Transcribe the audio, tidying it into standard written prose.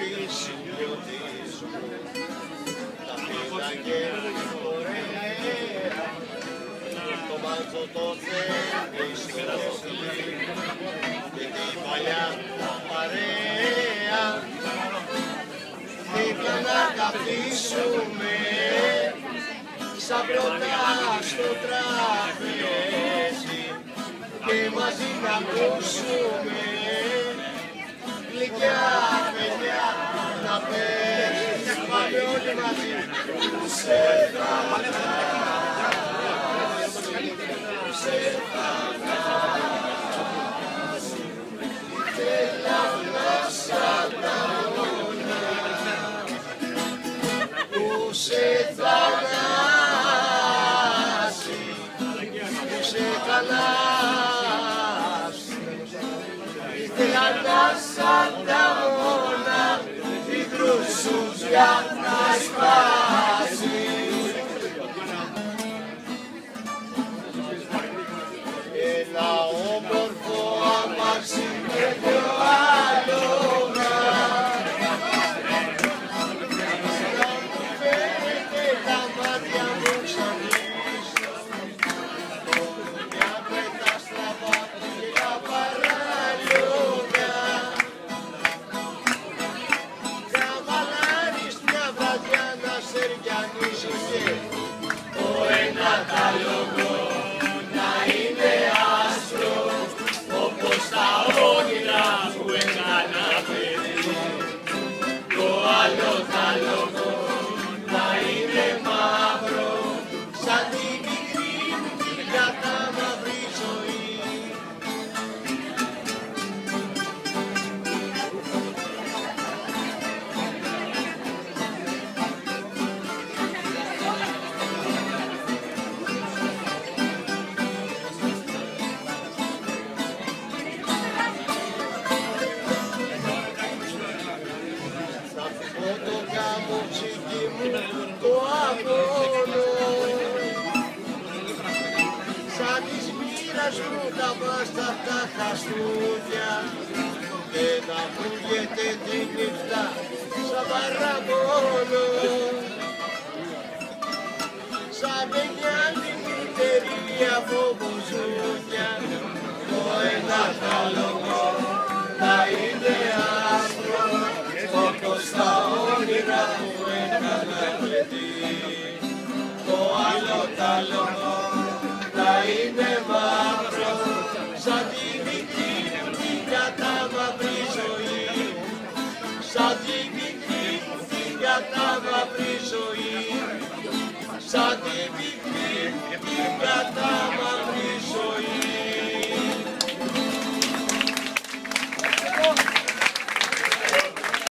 αγαπήσει και ότι σου τα φύλαγε ωραία, το μάτσο το θέλει και την παλιά παρέα. Δίπλα να καθίσουμε σαν πρώτα στο τραπέζι και μαζί να ακούσουμε γλυκιά παιδιά να παίζει. Πάμε όλοι μαζί. Σε θανάση, σε θανάση, θέλω να σ' ανταμώνα που σε θανάση, που σε θανάση. Ήθελα να σ' ανταμώνα μικρούς σου για να σπάσει. Ένα όμορφο αμάξι και δυο άλογα να μου φέρετε τα μάτια μου ξανίσω μια πέτα στραβά και τα παράλογα. Καβαλάρεις μια βραδιά να σεριανίσω και το ένα τα λόγο να είναι άστρο όπως τα όνειρα που έκανα παιδί. Το άλλο τα λόγο να είναι μαύρο σαν την μικρή μου κοιλιά τα μαύρη ζωή. Θα φυγώ το καμουτσίκι μου το αγώνο σαν της μοίρας μου τα βάσταχτα χαστούδια και να βούγεται τη νύχτα σαν παραπονό σαν μια λιμιτερή από μπουζούκια. Το ένα τα λόγο να είναι άστρο όπως τα όνειρα που έκανα παιδί. Το άλλο τα λόγο να είναι μαύρο σαν τη μικρή μου κοιλιά τα μαύρη ζωή. Σαν τη μικρή μου κοιλιά τα μαύρη ζωή. Σαν τη μικρή μου κοιλιά τα μαύρη ζωή.